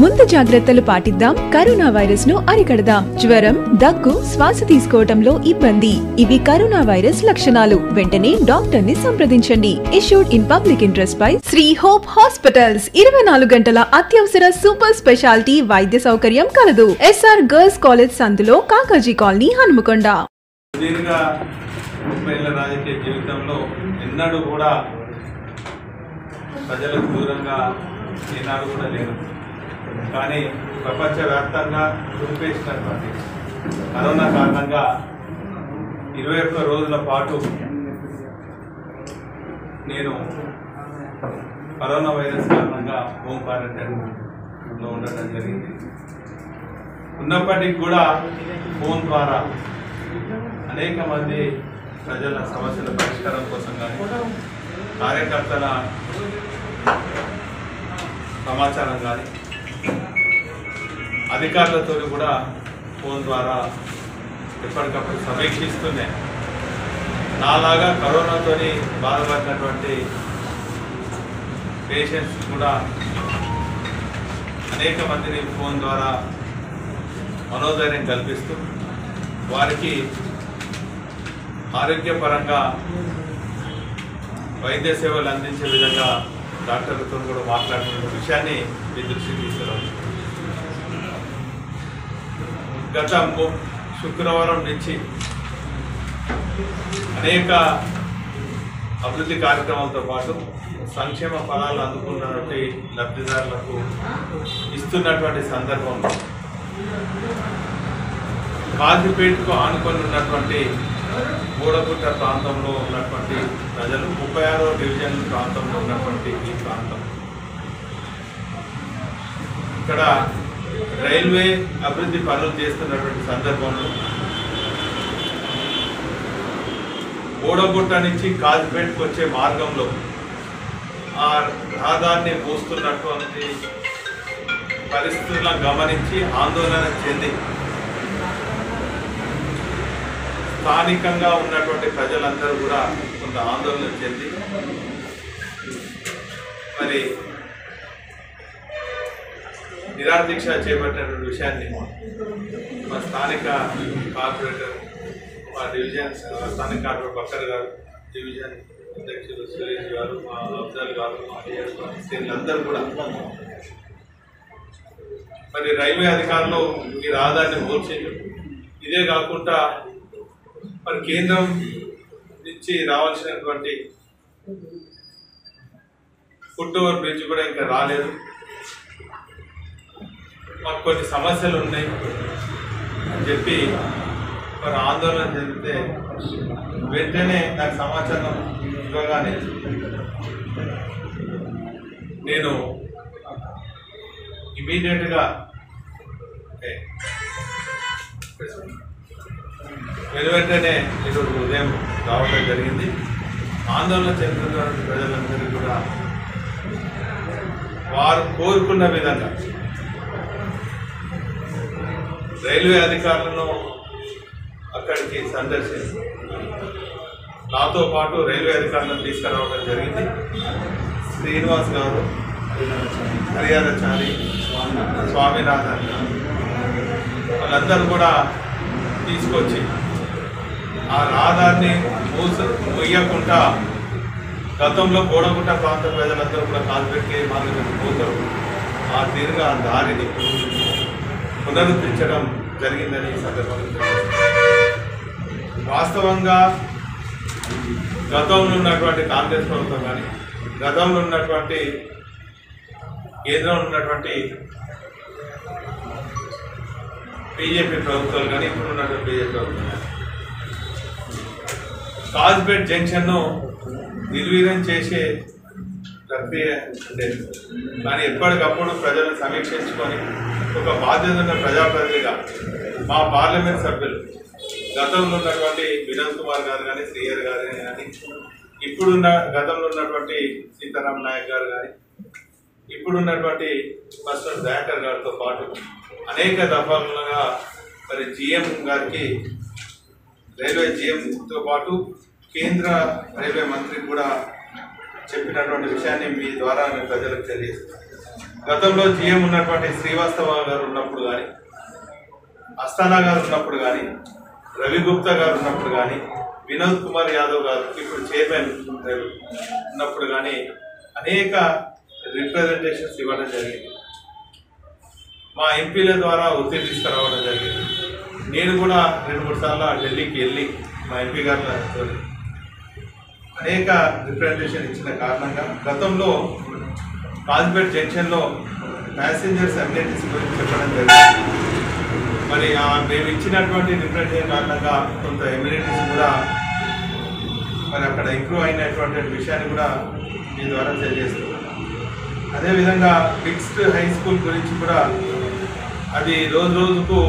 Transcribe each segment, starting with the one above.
ముందు జాగ్రత్తలు పాటిద్దాం, కరోనా వైరస్ ను అరికడదాం. జ్వరం, దగ్గు, శ్వాస తీసుకోవటంలో ఇబ్బంది, ఇవి కరోనా వైరస్ లక్షణాలు. వెంటనే డాక్టర్ ని సంప్రదించండి. Issued in public interest by Sri Hope Hospitals. 24 గంటల అత్యవసర సూపర్ స్పెషాలిటీ వైద్య సౌకర్యం కలదు. ఎస్ఆర్ గర్ల్స్ కాలేజ్ సందులో, కాకాజీ కాలనీ, హనుమకొండ. రాజకీయ జీవితంలో ఎన్నడూ కూడా ప్రజలకు దూరంగా ఈనాడు కూడా లేదు. కానీ ప్రపంచవ్యాప్తంగా కురిపేసినటువంటి కరోనా కారణంగా 21 రోజుల పాటు నేను కరోనా వైరస్ కారణంగా హోమ్ క్వారంటైన్లో ఉండటం జరిగింది. ఉన్నప్పటికీ కూడా ఫోన్ ద్వారా అనేక మంది ప్రజల సమస్యల పరిష్కారం కోసం కానీ కార్యకర్తల సమాచారం కానీ అధికారులతో కూడా ఫోన్ ద్వారా ఎప్పటికప్పుడు సమీక్షిస్తున్నాయి. నాలాగా కరోనాతో బాధపడినటువంటి పేషెంట్స్ కూడా అనేక మందిని ఫోన్ ద్వారా మనోధైర్యం కల్పిస్తూ వారికి ఆరోగ్యపరంగా వైద్య సేవలు అందించే విధంగా డాక్టర్లతో కూడా మాట్లాడుతున్న విషయాన్ని మీ దృష్టికి తీసుకురావాలి. గత శుక్రవారం నుంచి అనేక అభివృద్ధి కార్యక్రమాలతో పాటు సంక్షేమ ఫలాలు అందుకున్నటువంటి లబ్ధిదారులకు ఇస్తున్నటువంటి సందర్భంలో కాజీపేటకు ఆనుకొని ఉన్నటువంటి గూడగుట్ట ప్రాంతంలో ఉన్నటువంటి ప్రజలు 36వ డివిజన్ ప్రాంతంలో ఉన్నటువంటి ఈ ప్రాంతం ఇక్కడ రైల్వే అభివృద్ధి పనులు చేస్తున్నటువంటి సందర్భంలో గూడగుట్ట నుంచి కాజీపేటకు వచ్చే మార్గంలో ఆ రహదారిని మూస్తున్నటువంటి పరిస్థితులను గమనించి ఆందోళన చెంది స్థానికంగా ఉన్నటువంటి ప్రజలందరూ కూడా కొంత ఆందోళన చెంది మరి నిరాదీక్ష చేపట్టినటువంటి విషయాన్ని మా స్థానిక కార్పొరేటర్, మా డివిజన్ స్థానిక కార్పొరేటర్ బక్కర్ గారు, డివిజన్ అధ్యక్షులు సురేష్ గారు, మా అఫ్జల్ గారు, మా వీళ్ళందరూ కూడా మరి రైల్వే అధికారులు ఈ రహదారిని మూర్చింది. ఇదే కాకుండా మరి కేంద్రం నుంచి రావాల్సినటువంటి ఫుట్ ఓవర్ బ్రిడ్జ్ కూడా ఇంకా రాలేదు. మాకు కొన్ని సమస్యలు ఉన్నాయి అని చెప్పి మరి ఆందోళన చెందితే వెంటనే నాకు సమాచారం ఇవ్వగానే నేను ఇమీడియట్గా వెంటనే ఈరోజు ఉదయం రావడం జరిగింది. ఆందోళన చెందుతున్న ప్రజలందరికీ కూడా వారు కోరుకున్న విధంగా రైల్వే అధికారులను అక్కడికి సందర్శించి నాతో పాటు రైల్వే అధికారులను తీసుకురావడం జరిగింది. శ్రీనివాస్ గారు, హరియారచారి, స్వామినాథన్ వాళ్ళందరూ కూడా తీసుకొచ్చి ఆ రహదారిని మూయకుండా గతంలో గూడగుట్ట ప్రాంత ప్రజలందరూ కూడా కాల్పెట్టి మార్గం పోతారు ఆ తీరుగా దారిని పునరుద్ధరించడం జరిగిందని సందర్భంగా వాస్తవంగా గతంలో ఉన్నటువంటి కాంగ్రెస్ ప్రభుత్వం కానీ గతంలో ఉన్నటువంటి కేంద్రంలో ఉన్నటువంటి బీజేపీ ప్రభుత్వాలు కానీ ఇప్పుడు ఉన్నటువంటి బీజేపీ ప్రభుత్వం కాజ్పేట్ జంక్షన్ను నిర్వీర్యం చేసే ప్రక్రియ లేదు. కానీ ఎప్పటికప్పుడు ప్రజలను సమీక్షించుకొని ఒక బాధ్యత ఉన్న ప్రజాప్రతినిధిగా మా పార్లమెంట్ సభ్యులు గతంలో ఉన్నటువంటి వినోద్ కుమార్ గారు కానీ, శ్రీయర్ గారు కానీ, ఇప్పుడున్న గతంలో ఉన్నటువంటి సీతారాం నాయక్ గారు కానీ, ఇప్పుడున్నటువంటి పర్సనల్ డైరెక్టర్ గారితో పాటు అనేక దఫాలుగా మరి జిఎం గారికి, రైల్వే జిఎంతో పాటు కేంద్ర రైల్వే మంత్రికి కూడా చెప్పినటువంటి విషయాన్ని మీ ద్వారా నేను ప్రజలకు తెలియజేస్తాను. గతంలో జీఎం ఉన్నటువంటి శ్రీవాస్తవ గారు ఉన్నప్పుడు కానీ, అస్థానా గారు ఉన్నప్పుడు కానీ, రవి గుప్తా గారు ఉన్నప్పుడు కానీ, వినోద్ కుమార్ యాదవ్ గారు ఇప్పుడు చైర్మన్ ఉన్నప్పుడు కానీ అనేక రిప్రజెంటేషన్స్ ఇవ్వడం జరిగింది. మా ఎంపీల ద్వారా ఒత్తిడి తీసుకురావడం జరిగింది. నేను కూడా 2-3 సార్లు ఢిల్లీకి వెళ్ళి మా ఎంపీ గారితో అనేక రిప్రజెంటేషన్ ఇచ్చిన కారణంగా గతంలో కాజ్పేట్ జంక్షన్లో ప్యాసింజర్స్ అమ్యూనిటీస్ గురించి చెప్పడం జరిగింది. మరి మేము ఇచ్చినటువంటి రిప్రజెంటేషన్ కారణంగా కొంత అమ్యూనిటీస్ కూడా మరి అక్కడ ఇంప్రూవ్ అయినటువంటి విషయాన్ని కూడా మీ ద్వారా తెలియజేస్తున్నాను. అదేవిధంగా మిక్స్డ్ హై స్కూల్ గురించి కూడా అది రోజుకు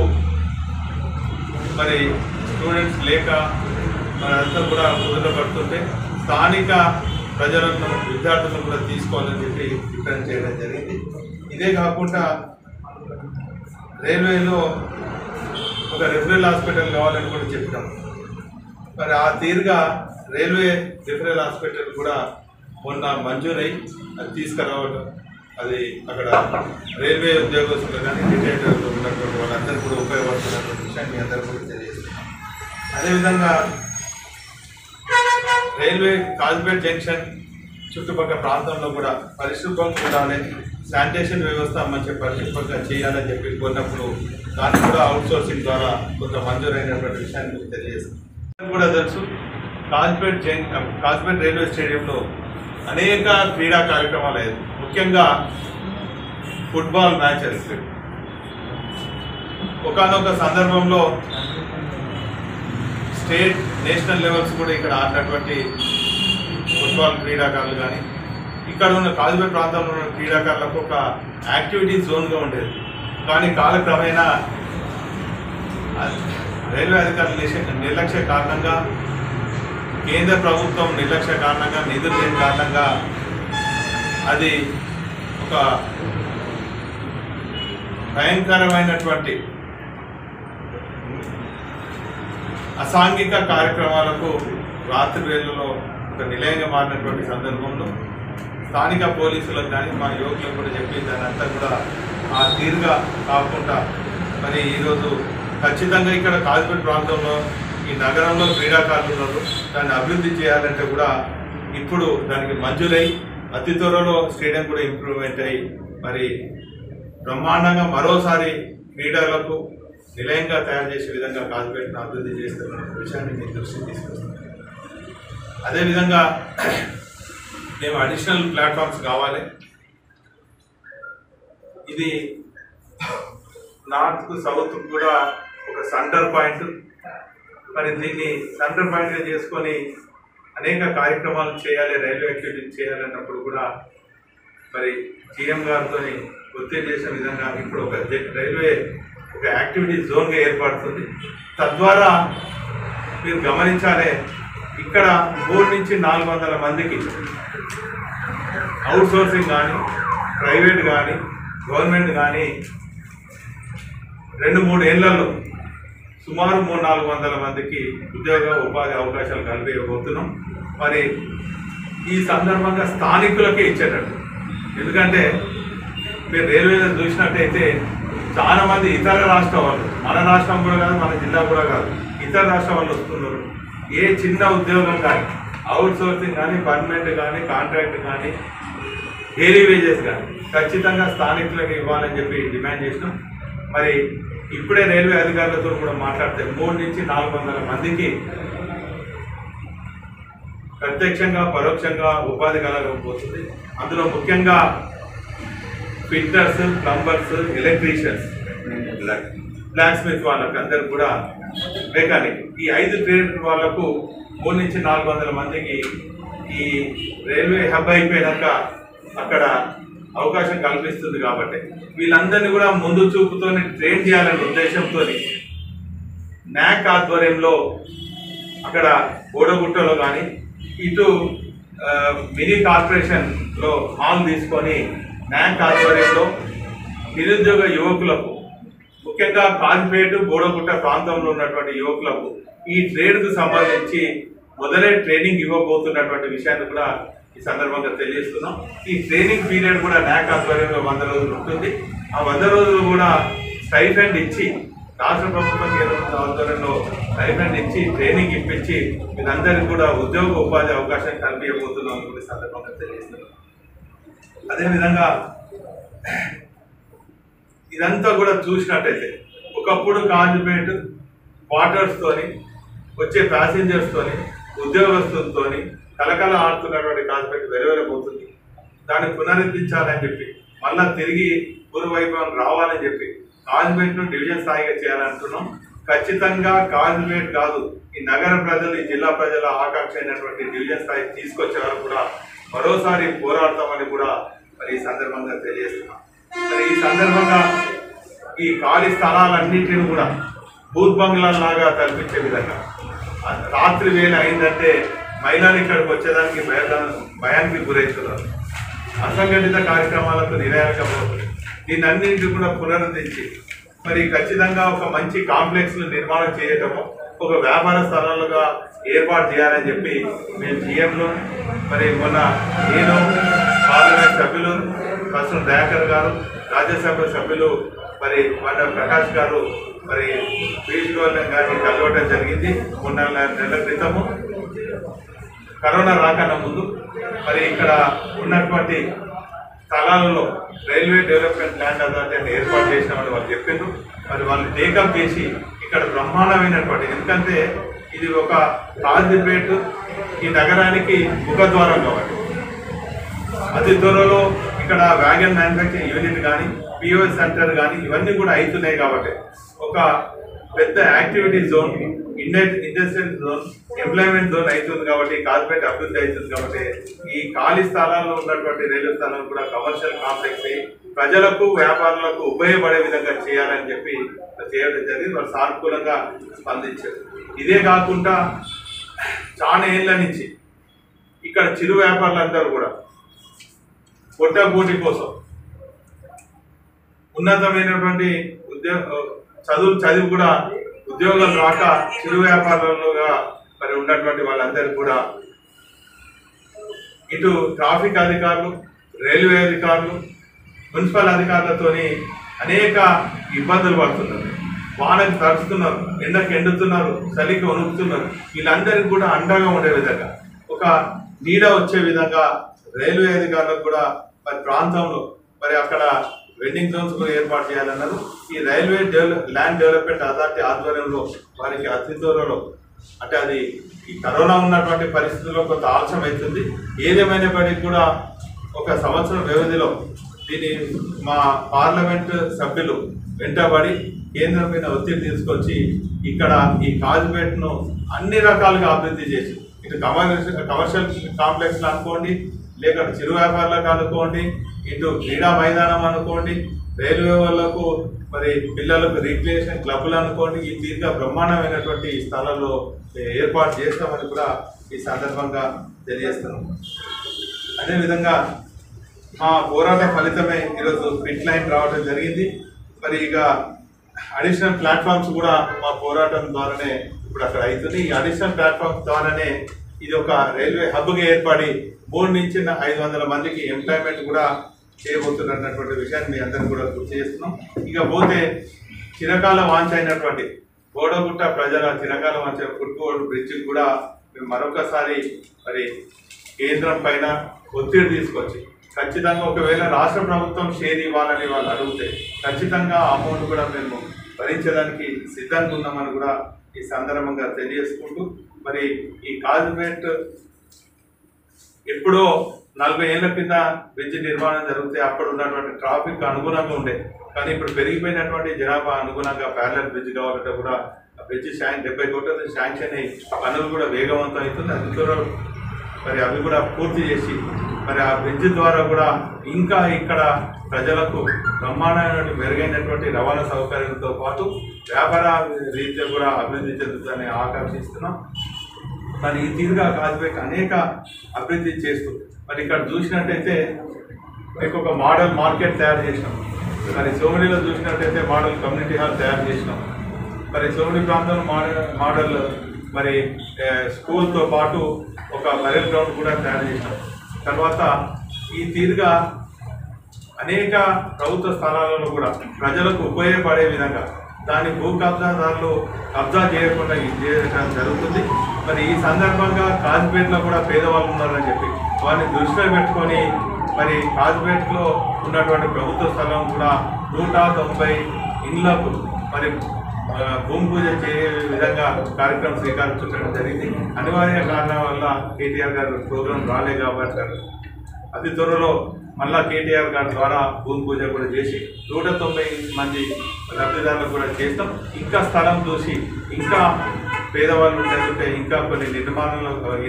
మరి స్టూడెంట్స్ లేక మరి అంతా కూడా కుదుటపడుతుంటే స్థానిక ప్రజలను విద్యార్థులను కూడా తీసుకోవాలని చెప్పి డిఫరెన్స్ చేయడం జరిగింది. ఇదే కాకుండా రైల్వేలో ఒక రిఫరల్ హాస్పిటల్ కావాలని కూడా చెప్పాం. మరి ఆ తీరుగా రైల్వే రిఫరల్ హాస్పిటల్ కూడా మొన్న మంజూరై అది తీసుకురావడం, అది అక్కడ రైల్వే ఉద్యోగస్తులు కానీ రిటైర్డ్ ఉన్నటువంటి వాళ్ళందరూ కూడా ఉపయోగపడుతున్నటువంటి విషయాన్ని మీ అందరూ కూడా తెలియజేస్తున్నారు. అదేవిధంగా రైల్వే కాజ్పేట్ జంక్షన్ చుట్టుపక్కల ప్రాంతంలో కూడా పరిశుభ్రంగా ఉండాలి, శానిటేషన్ వ్యవస్థ మంచి పరిశుభ్రంగా చేయాలని చెప్పి కోరినప్పుడు దాన్ని కూడా అవుట్సోర్సింగ్ ద్వారా కొంత మంజూరైనటువంటి విషయాన్ని మీకు తెలియజేస్తాను. కూడా తెలుసు కాజ్పేట్ రైల్వే స్టేడియంలో అనేక క్రీడా కార్యక్రమాలు అయ్యాయి. ముఖ్యంగా ఫుట్బాల్ మ్యాచెస్ ఒకానొక సందర్భంలో స్టేట్ నేషనల్ లెవెల్స్ కూడా ఇక్కడ ఆడినటువంటి ఫుట్బాల్ క్రీడాకారులు కానీ ఇక్కడ ఉన్న కాజ్పేట్ ప్రాంతంలో ఉన్న క్రీడాకారులకు ఒక యాక్టివిటీ జోన్గా ఉండేది. కానీ కాలక్రమేణా రైల్వే అధికారుల నిర్లక్ష్య కారణంగా, కేంద్ర ప్రభుత్వం నిర్లక్ష్య కారణంగా, నిధులు లేని కారణంగా అది ఒక భయంకరమైనటువంటి అసాంఘిక కార్యక్రమాలకు రాత్రి వేళల్లో ఒక నిలయంగా మారినటువంటి సందర్భంలో స్థానిక పోలీసులకు కానీ మా యువకులకు కూడా చెప్పి దాని అంతా కూడా ఆ తీరుగా కాకుండా మరి ఈరోజు ఖచ్చితంగా ఇక్కడ కాజ్పేట్ ప్రాంతంలో ఈ నగరంలో క్రీడాకారులు ఉన్నారు, దాన్ని అభివృద్ధి చేయాలంటే కూడా ఇప్పుడు దానికి మంజూరై అతి త్వరలో స్టేడియం కూడా ఇంప్రూవ్మెంట్ అయ్యి మరి బ్రహ్మాండంగా మరోసారి క్రీడలకు నిలయంగా తయారు చేసే విధంగా కాజ్పేట్ను అభివృద్ధి చేస్తున్న విషయాన్ని మీ దృష్టికి తీసుకొస్తున్నాను. అదేవిధంగా మేము అడిషనల్ ప్లాట్ఫామ్స్ కావాలి. ఇది నార్త్ సౌత్ కూడా ఒక సెంటర్ పాయింట్. మరి దీన్ని సెంటర్ పాయింట్గా చేసుకొని అనేక కార్యక్రమాలు చేయాలి, రైల్వే యాక్టివిటీలు చేయాలన్నప్పుడు కూడా మరి జీఎం గారితో ఒత్తిడి చేసిన విధంగా ఇప్పుడు ఒక రైల్వే ఒక యాక్టివిటీ జోన్గా ఏర్పడుతుంది. తద్వారా మీరు గమనించాలి, ఇక్కడ 3 నుంచి 400 మందికి అవుట్సోర్సింగ్ కానీ, ప్రైవేట్ కానీ, గవర్నమెంట్ కానీ 2-3 ఏళ్లలో సుమారు 300-400 మందికి ఉద్యోగ ఉపాధి అవకాశాలు కల్పించబోతున్నాం. మరి ఈ సందర్భంగా స్థానికులకే ఇచ్చేటట్టు, ఎందుకంటే మీరు రైల్వేలో చూసినట్టయితే చాలా మంది ఇతర రాష్ట్ర వాళ్ళు, మన రాష్ట్రం కూడా కాదు, మన జిల్లా కూడా కాదు, ఇతర రాష్ట్ర వాళ్ళు వస్తున్నారు. ఏ చిన్న ఉద్యోగం కానీ, అవుట్సోర్సింగ్ కానీ, పర్మనెంట్ కానీ, కాంట్రాక్ట్ కానీ, డైలీ వేజెస్ కానీ ఖచ్చితంగా స్థానికులకు ఇవ్వాలని చెప్పి డిమాండ్ చేసినాం. మరి ఇప్పుడే రైల్వే అధికారులతో కూడా మాట్లాడితే 3 నుంచి 400 మందికి ప్రత్యక్షంగా పరోక్షంగా ఉపాధి కలగకపోతుంది. అందులో ముఖ్యంగా fitters, plumbers, electricians, blacksmith వాళ్ళకి అందరు కూడా మెకానిక్, ఈ 5 ట్రేడ్ వాళ్లకు 3 నుంచి 400 మందికి ఈ రైల్వే హబ్ అయిపోయాక అక్కడ అవకాశం కల్పిస్తుంది. కాబట్టి వీళ్ళందరినీ కూడా ముందు చూపుతో ట్రైన్ చేయాలనే ఉద్దేశంతో న్యాక్ ఆధ్వర్యంలో అక్కడ ఓడగుట్టలో కానీ ఇటు మినీ కార్పొరేషన్లో హాల్ తీసుకొని న్యాక్ ఆధ్వర్యంలో నిరుద్యోగ యువకులకు, ముఖ్యంగా కాజ్పేట్, బోడగుట్ట ప్రాంతంలో ఉన్నటువంటి యువకులకు ఈ ట్రేడ్కు సంబంధించి మొదలై ట్రైనింగ్ ఇవ్వబోతున్నటువంటి విషయాన్ని కూడా ఈ సందర్భంగా తెలియజేస్తున్నాం. ఈ ట్రైనింగ్ పీరియడ్ కూడా న్యాక్ ఆధ్వర్యంలో 100 రోజులు ఉంటుంది. ఆ 100 రోజులు కూడా స్టైఫండ్ ఇచ్చి రాష్ట్ర ప్రభుత్వం ఆధ్వర్యంలో స్టైఫండ్ ఇచ్చి ట్రైనింగ్ ఇప్పించి వీళ్ళందరికీ కూడా ఉద్యోగ ఉపాధి అవకాశం కల్పించబోతున్నాం కూడా సందర్భంగా తెలియజేస్తున్నాం. అదేవిధంగా ఇదంతా కూడా చూసినట్టయితే ఒకప్పుడు కాజుపేట క్వార్టర్స్తోని వచ్చే ప్యాసింజర్స్తోని ఉద్యోగస్తులతోని కలకల ఆడుతున్నటువంటి కాజుపేట వెలువెలబోతుంది. దాన్ని పునరుద్ధరించాలని చెప్పి మళ్ళా తిరిగి పూర్వవైభవం రావాలని చెప్పి కాజుపేటను డివిజన్ స్థాయిగా చేయాలంటున్నాం. ఖచ్చితంగా కాజుపేట కాదు, ఈ నగర ప్రజలు ఈ జిల్లా ప్రజల ఆకాంక్ష అయినటువంటి డివిజన్ స్థాయికి తీసుకొచ్చే వరకు కూడా మరోసారి పోరాడతామని కూడా మరి ఈ సందర్భంగా తెలియజేస్తున్నాం. మరి ఈ సందర్భంగా ఈ ఖాళీ స్థలాలన్నింటినీ కూడా బూత్ బంగ్లాలాగా కల్పించే విధంగా రాత్రి వేళ అయిందంటే మహిళలు ఇక్కడికి వచ్చేదానికి భయానికి గురవుతున్నారు. అసంఘటిత కార్యక్రమాలకు నిరాశగా పోతుంది. దీన్ని అన్నింటినీ కూడా పునరుద్ధరించి మరి ఖచ్చితంగా ఒక మంచి కాంప్లెక్స్ నిర్మాణం చేయటము, ఒక వ్యాపార స్థలాలుగా ఏర్పాటు చేయాలని చెప్పి మేము సీఎంలో మరి మొన్న నేను పార్లమెంట్ సభ్యులు ప్రస్తుతం దయాకర్ గారు, రాజ్యసభ సభ్యులు మరి మన ప్రకాష్ గారు మరి పీయూష్ గోయల్ గారిని కలవడం జరిగింది 3-4 నెలల క్రితము కరోనా రాకన్నా ముందు. మరి ఇక్కడ ఉన్నటువంటి స్థలాలలో రైల్వే డెవలప్మెంట్ ల్యాండ్ అథారిటీ ఏర్పాటు చేసినామని వాళ్ళు చెప్పారు. మరి వాళ్ళు టేకప్ చేసి ఇక్కడ బ్రహ్మాండమైనటువంటి, ఎందుకంటే ఇది ఒక కాజుపేట ఈ నగరానికి ముఖద్వారం కాబట్టి అతి త్వరలో ఇక్కడ వ్యాగన్ మ్యానుఫ్యాక్చరింగ్ యూనిట్ కానీ పిఓఎస్ సెంటర్ కానీ ఇవన్నీ కూడా అవుతున్నాయి. కాబట్టి ఒక పెద్ద activity zone, industrial zone, employment zone అవుతుంది. కాబట్టి కాజుపేట అభివృద్ధి అవుతుంది. కాబట్టి ఈ ఖాళీ స్థలాల్లో ఉన్నటువంటి రైల్వే స్థలాలు కూడా కమర్షియల్ కాంప్లెక్స్ అయ్యి ప్రజలకు వ్యాపారులకు ఉపయోగపడే విధంగా చేయాలని చెప్పి చేయడం జరిగింది. వాళ్ళు సానుకూలంగా స్పందించారు. ఇదే కాకుండా చాలా ఏళ్ల నుంచి ఇక్కడ చిరు వ్యాపారులందరూ కూడా పొట్టపోటీ కోసం ఉన్నతమైనటువంటి చదువు కూడా ఉద్యోగాలు రాక చిరు వ్యాపారాలుగా మరి ఉన్నటువంటి వాళ్ళందరూ కూడా ఇటు ట్రాఫిక్ అధికారులు, రైల్వే అధికారులు, మున్సిపల్ అధికారులతోని అనేక ఇబ్బందులు పడుతున్నారు. వానకు తడుస్తున్నారు, ఎండకు ఎండుతున్నారు, చలికి వణుకుతున్నారు. వీళ్ళందరికీ కూడా అండగా ఉండే విధంగా ఒక నీడ వచ్చే విధంగా రైల్వే అధికారులకు కూడా మరి ప్రాంతంలో మరి అక్కడ వెండింగ్ జోన్స్ కూడా ఏర్పాటు చేయాలన్నారు. ఈ రైల్వే ల్యాండ్ డెవలప్మెంట్ అథారిటీ ఆధ్వర్యంలో వారికి అతి త్వరలో, అంటే అది ఈ కరోనా ఉన్నటువంటి పరిస్థితుల్లో కొంత ఆలస్యం అవుతుంది. ఏదేమైనప్పటికీ కూడా 1 సంవత్సరం వ్యవధిలో దీన్ని మా పార్లమెంట్ సభ్యులు వెంటబడి కేంద్రం మీద ఒత్తిడి తీసుకొచ్చి ఇక్కడ ఈ కాజుపేటను అన్ని రకాలుగా అభివృద్ధి చేసి ఇటు కమర్షియల్ కాంప్లెక్స్లు అనుకోండి, లేక చిరు వ్యాపారాలకు అనుకోండి, ఇటు క్రీడా మైదానం అనుకోండి, రైల్వే వాళ్ళకు మరి పిల్లలకు రిక్రియేషన్ క్లబ్లు అనుకోండి, ఈ తీరుగా బ్రహ్మాండమైనటువంటి స్థలాల్లో ఏర్పాటు చేస్తామని కూడా ఈ సందర్భంగా తెలియజేస్తున్నాం. అదేవిధంగా మా పోరాట ఫలితమే ఈరోజు పిట్ లైన్ రావడం జరిగింది. మరి ఇక అడిషనల్ ప్లాట్ఫామ్స్ కూడా మా పోరాటం ద్వారానే ఇప్పుడు అక్కడ అవుతుంది. ఈ అడిషనల్ ప్లాట్ఫామ్స్ ద్వారానే ఇది ఒక రైల్వే హబ్గా ఏర్పడి 3 నుంచి 500 మందికి ఎంప్లాయ్మెంట్ కూడా చేయబోతున్నటువంటి విషయాన్ని మీ అందరికీ కూడా గుర్తు చేస్తున్నాం. ఇక పోతే చిరకాల వాంఛ అయినటువంటి గోడగుట్ట ప్రజల చిరకాల వాంఛ ఫుట్బోర్డ్ బ్రిడ్జ్ కూడా మేము మరొకసారి మరి కేంద్రం పైన ఒత్తిడి తీసుకొచ్చి ఖచ్చితంగా ఒకవేళ రాష్ట్ర ప్రభుత్వం షేర్ ఇవ్వాలని వాళ్ళు అడిగితే ఖచ్చితంగా అమౌంట్ కూడా మేము భరించడానికి సిద్ధంగా ఉన్నామని కూడా ఈ సందర్భంగా తెలియజేసుకుంటూ, మరి ఈ కాజుపేట ఎప్పుడో 40 ఏళ్ల కింద బ్రిడ్జ్ నిర్మాణం జరిగితే అప్పుడు ఉన్నటువంటి ట్రాఫిక్ అనుగుణంగా ఉండే, కానీ ఇప్పుడు పెరిగిపోయినటువంటి జనాభా అనుగుణంగా ప్యారలల్ బ్రిడ్జ్ కావాలంటే కూడా బ్రిడ్జ్ 70 కోట్ల శాంక్షన్ అయ్యి పనులు కూడా వేగవంతం అవుతుంది. అది మరి అవి కూడా పూర్తి చేసి మరి ఆ బ్రిడ్జ్ ద్వారా కూడా ఇంకా ఇక్కడ ప్రజలకు బ్రహ్మాండమైన మెరుగైనటువంటి రవాణా సౌకర్యంతో పాటు వ్యాపార రీత్యా కూడా అభివృద్ధి చెందుతుందని ఆకాంక్షిస్తున్నాం. మరి ఈ తీరుగా కాజుపేట అనేక అభివృద్ధి చేస్తూ మరి ఇక్కడ చూసినట్టయితే మీకు ఒక మోడల్ మార్కెట్ తయారు చేసినాం. మరి సోమిడిలో చూసినట్టయితే మోడల్ కమ్యూనిటీ హాల్ తయారు చేసినాం. మరి సోమిడి ప్రాంతంలో మోడల్ మరి స్కూల్తో పాటు ఒక బరెల్ గ్రౌండ్ కూడా తయారు చేసినాం. తర్వాత ఈ తీరుగా అనేక ప్రభుత్వ స్థలాలలో కూడా ప్రజలకు ఉపయోగపడే విధంగా దాని భూ కబ్జాదారులు కబ్జా చేయకుండా చేయడం జరుగుతుంది. మరి ఈ సందర్భంగా కాజ్పేట్లో కూడా పేదవాళ్ళు ఉన్నారని చెప్పి వారిని దృష్టిలో పెట్టుకొని మరి కాజ్పేట్లో ఉన్నటువంటి ప్రభుత్వ స్థలం కూడా 190 ఇండ్లకు మరి భూమి పూజ చేయ విధంగా కార్యక్రమం శ్రీకారం చుట్టడం జరిగింది. అనివార్య కారణాల వల్ల కేటీఆర్ గారు ప్రోగ్రాం రాలే కాబట్టి అతి త్వరలో మళ్ళా కేటీఆర్ గారి ద్వారా భూమి పూజ కూడా చేసి 190 మంది లబ్ధిదారులకు కూడా చేస్తాం. ఇంకా స్థలం చూసి ఇంకా పేదవాళ్ళు ఉంటే ఇంకా కొన్ని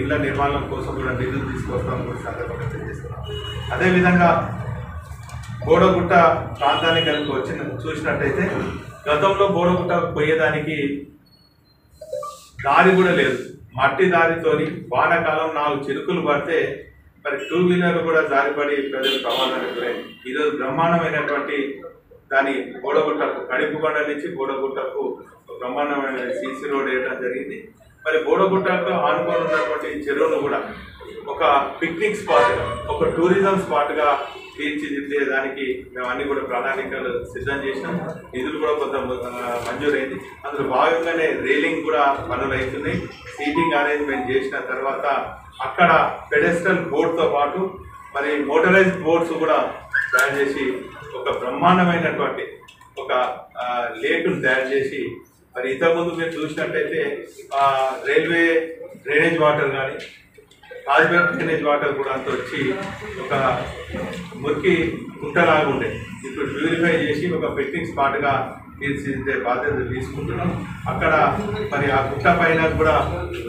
ఇళ్ల నిర్మాణం కోసం కూడా నిధులు తీసుకొస్తామని కూడా సందర్భంగా తెలియజేస్తున్నాం. అదేవిధంగా బోడగుట్ట ప్రాంతానికి కనుక చూసినట్టయితే గతంలో బోడగుట్ట పోయేదానికి దారి కూడా లేదు. మట్టి దారితోని వానాకాలం 4 చిరుకులు పడితే మరి 2 వీలర్ కూడా జారిపడి ప్రజలు ప్రమాదానికి గురైంది. ఈరోజు బ్రహ్మాండమైనటువంటి దాని బోడగుట్టకు కడిపుగొండ నుంచి బోడగుట్టకు బ్రహ్మాండమైన సీసీ రోడ్ వేయడం జరిగింది. మరి బోడగుట్టకు ఆనుకొని ఉన్నటువంటి చెరువును కూడా ఒక పిక్నిక్ స్పాట్గా ఒక టూరిజం స్పాట్గా తీర్చిదిద్దేదానికి మేము అన్ని కూడా ప్రణాళికలు సిద్ధం చేసినాం. నిధులు కూడా కొంత మంజూరైంది. అందులో భాగంగానే రైలింగ్ కూడా పనులు అవుతున్నాయి. సీటింగ్ అరేంజ్మెంట్ చేసిన తర్వాత అక్కడ పెడెస్ట్రల్ బోర్డ్తో పాటు మరి మోటరైజ్డ్ బోర్డ్స్ కూడా తయారు చేసి ఒక బ్రహ్మాండమైనటువంటి ఒక లేకును తయారు చేసి మరి ఇంతకుముందు మీరు చూసినట్టయితే రైల్వే డ్రైనేజ్ వాటర్ కానీ కాజ్పేట్ డ్రైనేజ్ వాటర్ కూడా అంత వచ్చి ఒక మురికి గుంటలాగా ఉండే ఇప్పుడు ప్యూరిఫై చేసి ఒక పిక్నిక్ స్పాట్గా తీర్చిదిద్దే బాధ్యత తీసుకుంటున్నాం. అక్కడ మరి ఆ గుట్ట పైన కూడా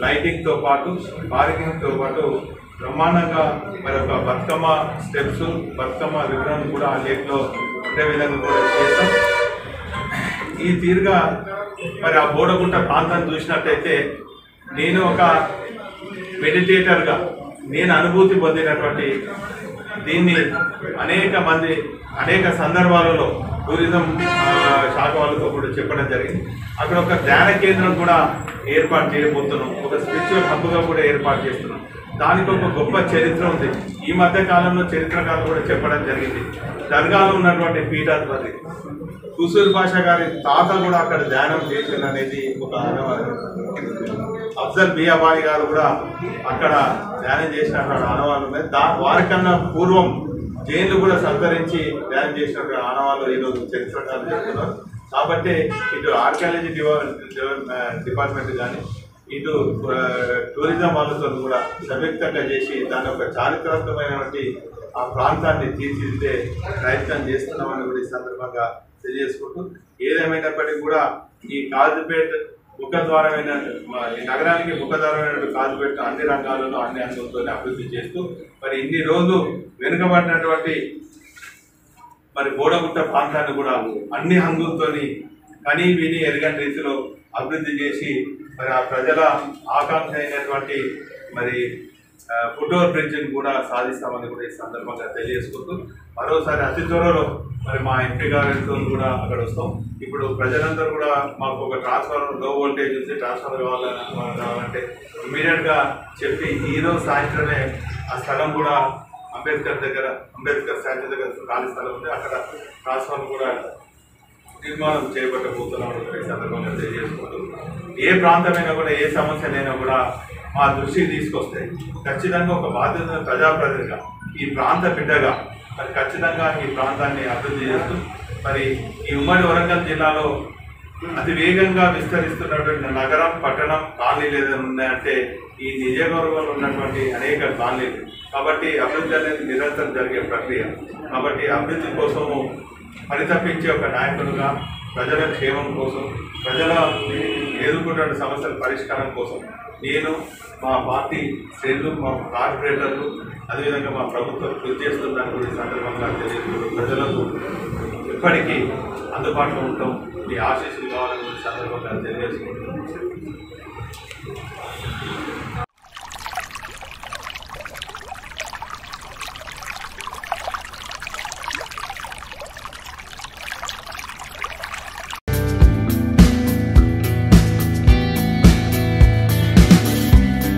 లైటింగ్తో పాటు పార్కింగ్తో పాటు బ్రహ్మాండంగా మరి ఒక బతుకమ్మ స్టెప్స్ బతుకమ్మ విగ్రహం కూడా ఆ లేక్లో ఉండే విధంగా కూడా చేస్తాం. ఈ తీరుగా మరి ఆ బోడగుట్ట ప్రాంతాన్ని చూసినట్టయితే నేను ఒక మెడిటేటర్గా నేను అనుభూతి పొందినటువంటి దీన్ని అనేక మంది అనేక సందర్భాలలో టూరిజం శాఖ వాళ్ళతో కూడా చెప్పడం జరిగింది. అక్కడ ఒక ధ్యాన కేంద్రం కూడా ఏర్పాటు చేయబోతున్నాం. ఒక స్పిరిచువల్ హబ్గా కూడా ఏర్పాటు చేస్తున్నాం. దానికి ఒక గొప్ప చరిత్ర ఉంది. ఈ మధ్య కాలంలో చరిత్రకారులు కూడా చెప్పడం జరిగింది. దర్గాలో ఉన్నటువంటి పీఠాధిపతి కుసూర్ బాషా గారి తాత కూడా అక్కడ ధ్యానం చేసింది అనేది ఒక ఆనవాళ్ళు. అఫ్జల్ బియాబాయి గారు కూడా అక్కడ ధ్యానం చేసినటువంటి ఆనవాళ్ళు ఉన్నాయి. వారికన్నా పూర్వం జైన్లు కూడా సంతరించి ధ్యానం చేసినటువంటి ఆనవాళ్ళు ఈరోజు చరిత్రకారులు చెప్తున్నారు. కాబట్టి ఇటు ఆర్కియాలజీ డిపార్ట్మెంట్ కానీ ఇటు టూరిజం వాళ్ళతో కూడా సంయుక్తంగా చేసి దాని ఒక చారిత్రాత్మకమైనటువంటి ఆ ప్రాంతాన్ని తీర్చిదిద్దే ప్రయత్నం చేస్తున్నామని కూడా ఈ సందర్భంగా తెలియజేసుకుంటూ ఏదేమైనప్పటికీ కూడా ఈ కాజ్పేట్ ముఖద్వారమైన ఈ నగరానికి ముఖద్వారమైన కాజ్పేట్ అన్ని రంగాలలో అన్ని అంశాలతో అభివృద్ధి చేస్తూ మరి ఇన్ని రోజులు వెనుకబడినటువంటి మరి బోడగుట్ట ప్రాంతాన్ని కూడా అన్ని హంగులతో కనీ విని ఎరగని రీతిలో అభివృద్ధి చేసి మరి ఆ ప్రజల ఆకాంక్ష అయినటువంటి మరి ఫుట్ఓవర్ బ్రిడ్జిని కూడా సాధిస్తామని కూడా ఈ సందర్భంగా తెలియజేసుకుంటూ మరోసారి అతి త్వరలో మరి మా ఎంపీ గారితో కూడా అక్కడ వస్తాం. ఇప్పుడు ప్రజలందరూ కూడా మాకు ఒక ట్రాన్స్ఫార్మర్ లో వోల్టేజ్ ఉంది ట్రాన్స్ఫార్మర్ కావాలంటే ఇమీడియట్గా చెప్పి ఈరోజు సాయంత్రమే ఆ స్థలం కూడా అంబేద్కర్ స్టాచ్యూ దగ్గర ఖాళీ స్థలం ఉంది. అక్కడ ట్రాన్స్ఫార్మర్ కూడా నిర్మాణం చేపట్టబోతున్నామని ఈ సందర్భంగా తెలియజేసుకుంటూ ఏ ప్రాంతమైనా కూడా ఏ సమస్యనైనా కూడా మా దృష్టికి తీసుకొస్తే ఖచ్చితంగా ఒక బాధ్యత ప్రజాప్రతినిధిగా ఈ ప్రాంత బిడ్డగా మరి ఖచ్చితంగా ఈ ప్రాంతాన్ని అభివృద్ధి చేస్తూ మరి ఈ ఉమ్మడి వరంగల్ జిల్లాలో అతి వేగంగా విస్తరిస్తున్నటువంటి నగరం పట్టణం కాలనీలు ఏదైనా ఉన్నాయంటే ఈ నిజవర్గంలో ఉన్నటువంటి అనేక కాలనీలు. కాబట్టి అభివృద్ధి అనేది నిరంతరం జరిగే ప్రక్రియ. కాబట్టి అభివృద్ధి కోసము పరితపించే ఒక నాయకుడుగా ప్రజల క్షేమం కోసం ప్రజల ఎదుర్కొంటున్న సమస్యల పరిష్కారం కోసం నేను మా పార్టీ శ్రేణులు మా కార్పొరేటర్లు అదేవిధంగా మా ప్రభుత్వం కృషి చేస్తుందని కూడా ఈ సందర్భంగా తెలియజేస్తూ ప్రజలకు ఎప్పటికీ అందుబాటులో ఉంటాం. మీ ఆశీస్సులు కావాలని సందర్భంగా తెలియజేసుకుంటున్నాం.